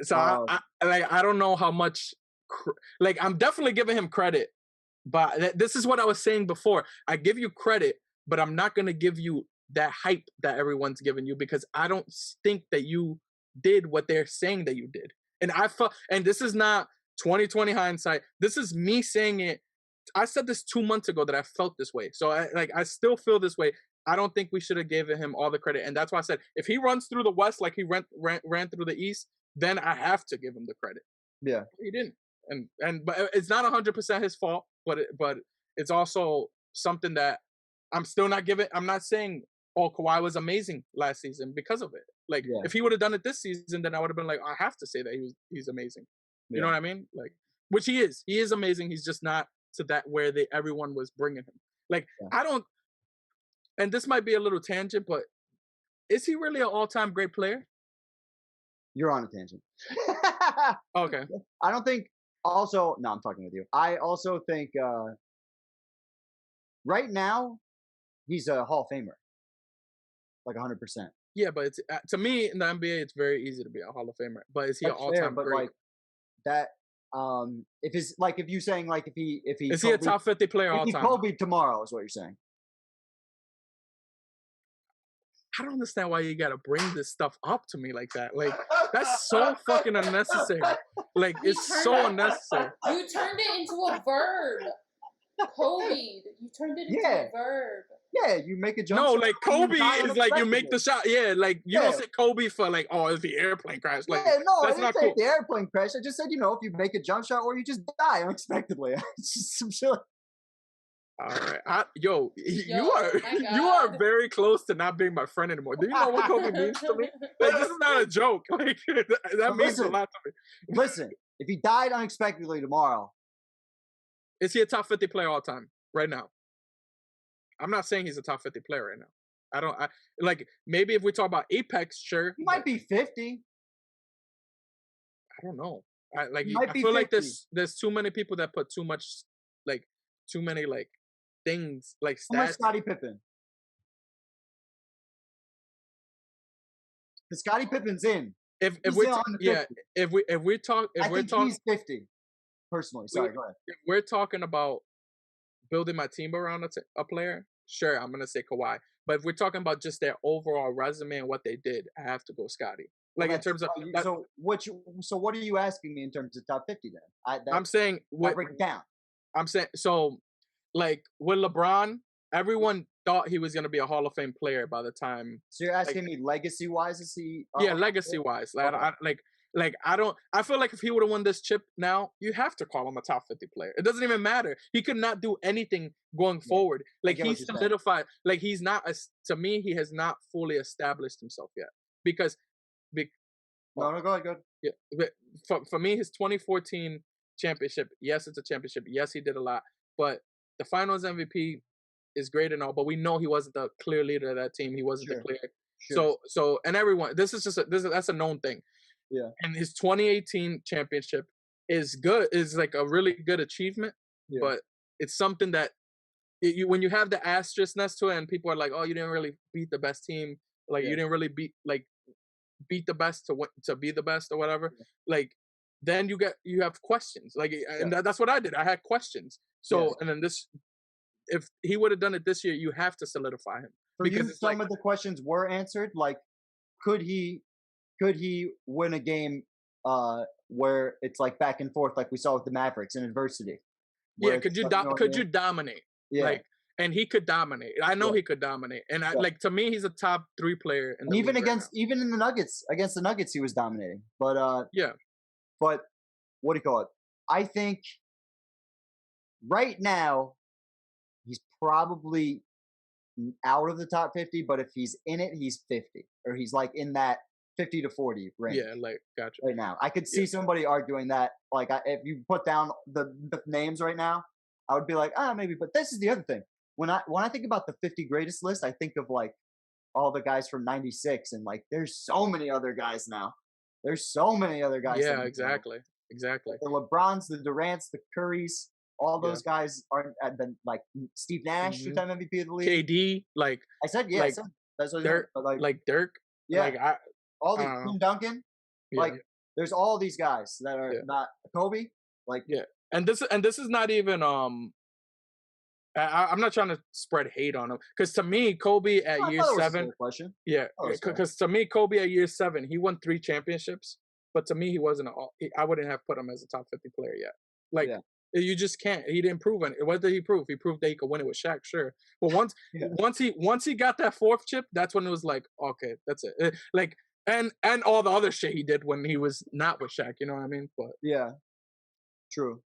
So I don't know how much. Like I'm definitely giving him credit, but this is what I was saying before. I give you credit, but I'm not gonna give you that hype that everyone's giving you because I don't think that you did what they're saying that you did. And I felt, and this is not 2020 hindsight. This is me saying it. I said this 2 months ago that I felt this way. So I still feel this way. I don't think we should have given him all the credit, and that's why I said if he runs through the West like he ran through the East, then I have to give him the credit. Yeah, he didn't, and but it's not 100% his fault, but it's also something that I'm still not giving. I'm not saying Kawhi was amazing last season because of it. Like if he would have done it this season, then I would have been like, I have to say that he's amazing. You know what I mean? Like, which he is. He is amazing. He's just not to that where everyone was bringing him. Like I don't. And this might be a little tangent, but is he really an all-time great player? You're on a tangent. Okay. I don't think. Also, no, I'm talking with you. I also think right now he's a Hall of Famer, like 100%. Yeah, but it's to me in the NBA, it's very easy to be a Hall of Famer. But is he an all-time great? Like that. If you saying like if he is he a top 50 player all time? Kobe tomorrow is what you're saying. I don't understand why you gotta bring this stuff up to me like that. Like that's so fucking unnecessary. Like it's so unnecessary. You turned it into a verb. Kobe. You turned it into a verb. Yeah, you make a jump. No, like Kobe is like you make the shot. Yeah, like you don't say Kobe for like, oh, if the airplane crash. Like, no, that's I didn't say the airplane crash. I just said, if you make a jump shot or you just die unexpectedly. It's just some shit. All right, you are very close to not being my friend anymore. Do you know what Kobe means to me? Like this is not a joke. Like that means a lot to me. Listen, if he died unexpectedly tomorrow, is he a top 50 player all time right now? I'm not saying he's a top 50 player right now. I like maybe if we talk about Apex, sure. He might be 50. I don't know. I feel 50. Like there's too many people that put too many things like stats. How much Scottie Pippen? The Scottie Pippen's in. If we're talking, he's 50. Personally, sorry, go ahead. If we're talking about building my team around a player, sure, I'm gonna say Kawhi. But if we're talking about just their overall resume and what they did, I have to go Scottie. Like in terms of so what are you asking me in terms of top 50 then? I'm saying break it down. I'm saying so. Like with LeBron, everyone thought he was going to be a Hall of Fame player by the time. So you're asking me legacy wise, is he? Yeah, legacy wise. Like, okay. I feel like if he would have won this chip now, you have to call him a top 50 player. It doesn't even matter. He could not do anything going forward. Like he's solidified. Like he's not. To me, he has not fully established himself yet because. No, go ahead. Yeah, but for me, his 2014 championship. Yes, it's a championship. Yes, he did a lot, but. The Finals MVP is great and all, but we know he wasn't the clear leader of that team. He wasn't the clear. Sure. So, and everyone, that's a known thing. Yeah. And his 2018 championship is good. Is like a really good achievement, but it's something that when you have the asterisk next to it, and people are like, "Oh, you didn't really beat the best team. Like you didn't really beat the best to be the best or whatever." Yeah. Like then you have questions. Like, and that's what I did. I had questions. So, and then if he would have done it this year, you have to solidify him. Because some of the questions were answered. Like, could he win a game where it's like back and forth, like we saw with the Mavericks in adversity? Yeah, could you dominate? Yeah. Like, and he could dominate. I know he could dominate. And like to me, he's a top 3 player in the even in the Nuggets, against the Nuggets, he was dominating. But But what do you call it? I think right now he's probably out of the top 50, but if he's in it, he's 50, or he's like in that 50 to 40 range. Yeah, like gotcha. Right now, I could see somebody arguing that. Like, if you put down the names right now, I would be like, maybe. But this is the other thing. When I think about the 50 greatest list, I think of like all the guys from '96, and like there's so many other guys now. There's so many other guys. Yeah, exactly. Like the LeBrons, the Durants, the Currys, all those guys are like Steve Nash, 2-time MVP of the league. KD, like I said, like, that's what Dirk, but like Dirk. Yeah, like all the Tim Duncan. Yeah. Like there's all these guys that are not Kobe. Like and this is not even I'm not trying to spread hate on him because to me, Kobe at year 7. Because to me, Kobe at year 7, he won 3 championships. But to me, he wasn't. I wouldn't have put him as a top 50 player yet. Like you just can't. He didn't prove it. What did he prove? He proved that he could win it with Shaq, sure. But once he got that 4th chip, that's when it was like, okay, that's it. Like and all the other shit he did when he was not with Shaq. You know what I mean? But yeah, true.